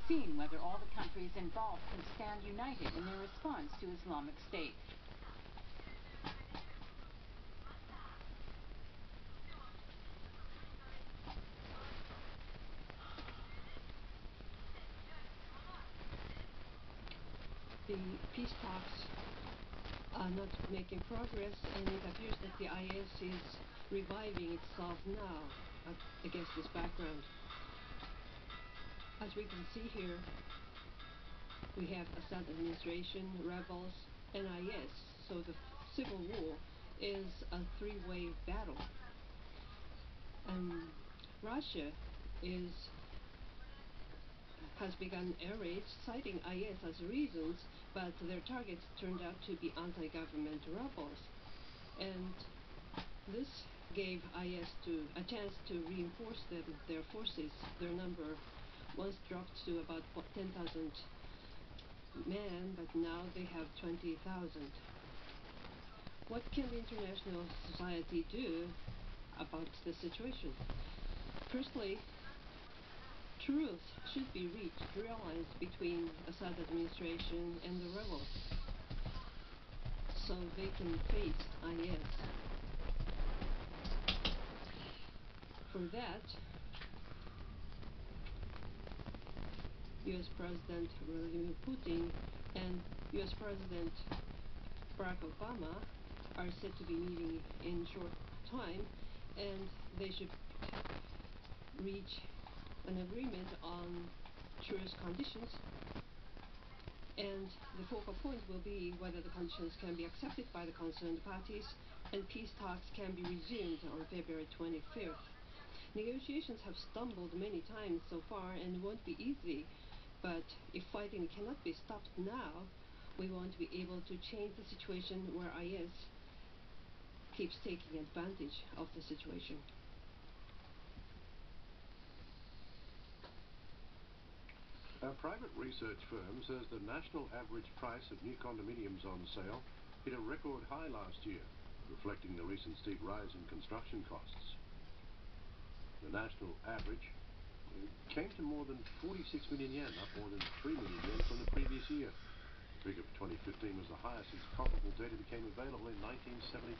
seen whether all the countries involved can stand united in their response to Islamic State. The peace talks are not making progress, and it appears that the IS is reviving itself now against this background. As we can see here, we have Assad administration, rebels, and IS, so the civil war is a three-way battle. And Russia has begun air raids citing IS as reasons, but their targets turned out to be anti-government rebels. And this gave IS a chance to reinforce their forces. Their number once dropped to about 10,000 men, but now they have 20,000. What can the international society do about the situation? Firstly, truth should be realized between Assad administration and the rebels, so they can face IS. For that, U.S. President Vladimir Putin and U.S. President Barack Obama are said to be meeting in short time, and they should reach an agreement on truce conditions, and the focal point will be whether the conditions can be accepted by the concerned parties, and peace talks can be resumed on February 25th. Negotiations have stumbled many times so far and won't be easy, but if fighting cannot be stopped now, we won't be able to change the situation where IS keeps taking advantage of the situation. A private research firm says the national average price of new condominiums on sale hit a record high last year, reflecting the recent steep rise in construction costs. The national average came to more than 46 million yen, up more than 3 million yen from the previous year. The figure for 2015 was the highest since comparable data became available in 1973.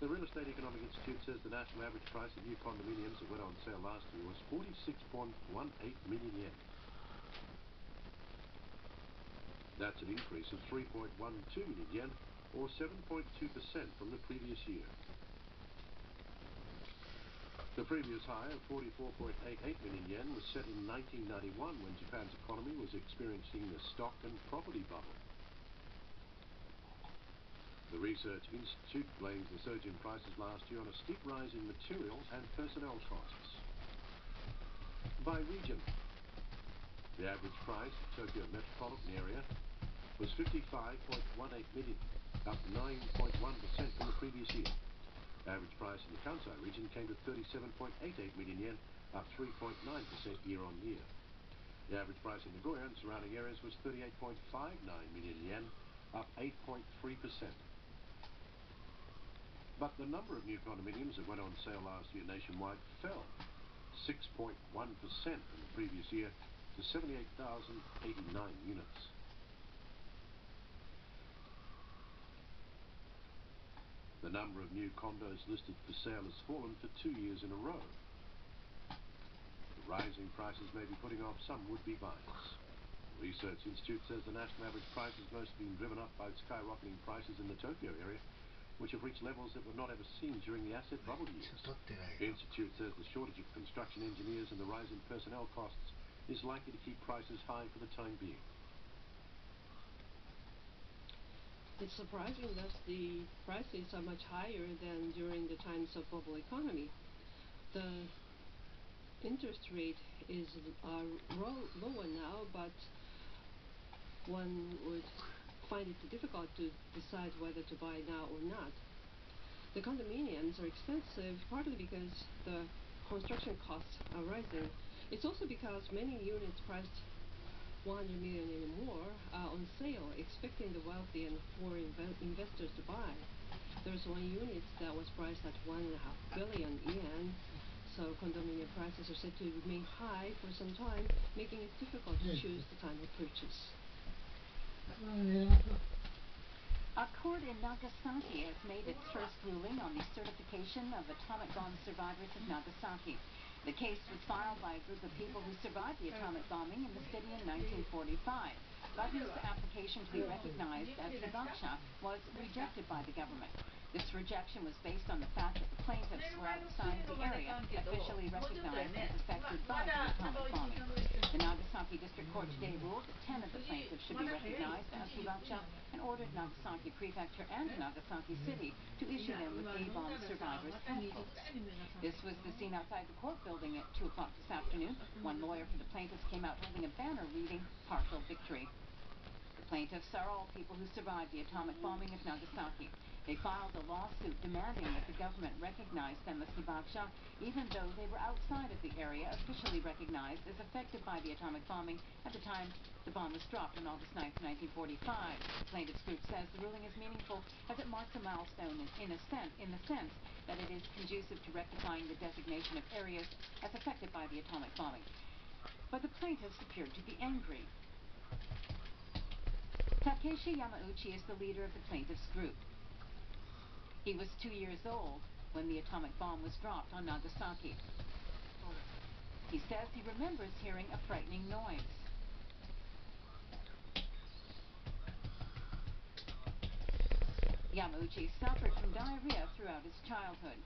The Real Estate Economic Institute says the national average price of new condominiums that went on sale last year was 46.18 million yen. That's an increase of 3.12 million yen, or 7.2% from the previous year. The previous high of 44.88 million yen was set in 1991 when Japan's economy was experiencing the stock and property bubble. The Research Institute blames the surge in prices last year on a steep rise in materials and personnel costs. By region, the average price in Tokyo metropolitan area was 55.18 million, up 9.1% from the previous year. The average price in the Kansai region came to 37.88 million yen, up 3.9% year on year. The average price in Nagoya and surrounding areas was 38.59 million yen, up 8.3%. But the number of new condominiums that went on sale last year nationwide fell 6.1% from the previous year to 78,089 units. The number of new condos listed for sale has fallen for 2 years in a row. The rising prices may be putting off some would-be buyers. The Research Institute says the national average price has mostly been driven up by skyrocketing prices in the Tokyo area, which have reached levels that were not ever seen during the asset bubble years. The Institute says the shortage of construction engineers and the rise in personnel costs is likely to keep prices high for the time being. It's surprising that the prices are much higher than during the times of bubble economy. The interest rate is lower now, but one would find it difficult to decide whether to buy now or not. The condominiums are expensive partly because the construction costs are rising. It's also because many units priced 100 million and more are on sale, expecting the wealthy and foreign investors to buy. There's one unit that was priced at 1.5 billion yen, So condominium prices are said to remain high for some time, making it difficult to choose the time of purchase. A court in Nagasaki has made its first ruling on the certification of atomic bomb survivors of Nagasaki. The case was filed by a group of people who survived the atomic bombing in the city in 1945, but whose application to be recognized as hibakusha was rejected by the government. This rejection was based on the fact that the plaintiffs were outside the area officially recognized as affected by the atomic bombing. The Nagasaki District Court today ruled that 10 of the plaintiffs should be recognized as hibakusha and ordered Nagasaki Prefecture and Nagasaki City to issue them with A-bomb survivors' health books. This was the scene outside the court building at 2 o'clock this afternoon. One lawyer for the plaintiffs came out holding a banner reading "Partial Victory." The plaintiffs are all people who survived the atomic bombing of Nagasaki. They filed a lawsuit demanding that the government recognize them as hibakusha, even though they were outside of the area officially recognized as affected by the atomic bombing at the time the bomb was dropped on August 9, 1945. The plaintiffs group says the ruling is meaningful as it marks a milestone in the sense that it is conducive to rectifying the designation of areas as affected by the atomic bombing. But the plaintiffs appeared to be angry. Takeshi Yamauchi is the leader of the plaintiffs group. He was 2 years old when the atomic bomb was dropped on Nagasaki. He says he remembers hearing a frightening noise. Yamauchi suffered from diarrhea throughout his childhood.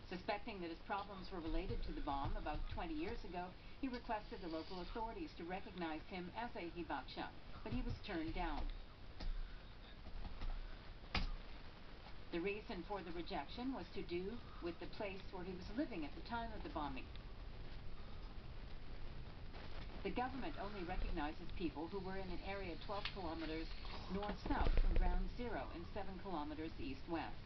Suspecting that his problems were related to the bomb about 20 years ago, he requested the local authorities to recognize him as a hibakusha, but he was turned down. The reason for the rejection was to do with the place where he was living at the time of the bombing. The government only recognizes people who were in an area 12 kilometers north-south from ground zero and 7 kilometers east-west.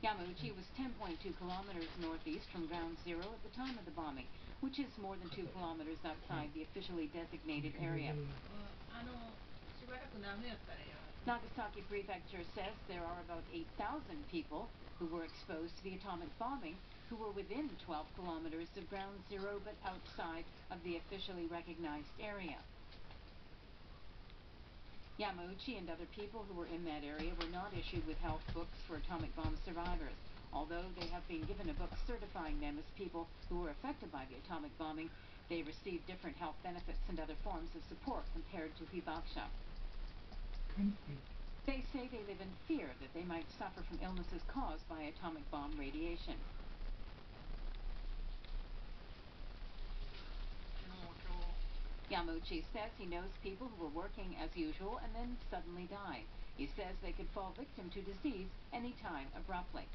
Yamauchi was 10.2 kilometers northeast from ground zero at the time of the bombing, which is more than 2 kilometers outside the officially designated area. Nagasaki Prefecture says there are about 8,000 people who were exposed to the atomic bombing who were within 12 kilometers of ground zero but outside of the officially recognized area. Yamauchi and other people who were in that area were not issued with health books for atomic bomb survivors, although they have been given a book certifying them as people who were affected by the atomic bombing. They received different health benefits and other forms of support compared to hibakusha. They say they live in fear that they might suffer from illnesses caused by atomic bomb radiation. Yamauchi says he knows people who were working as usual and then suddenly die. He says they could fall victim to disease anytime abruptly.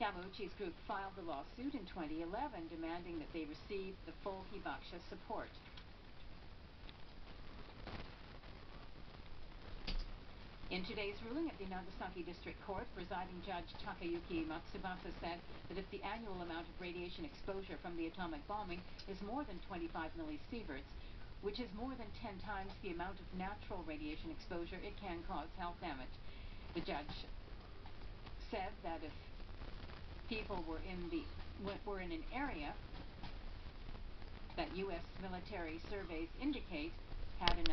Yamauchi's group filed the lawsuit in 2011 demanding that they receive the full hibakusha support. In today's ruling at the Nagasaki District Court, presiding Judge Takayuki Matsubasa said that if the annual amount of radiation exposure from the atomic bombing is more than 25 millisieverts, which is more than 10 times the amount of natural radiation exposure, it can cause health damage. The judge said that if people were in an area that U.S. military surveys indicate had enough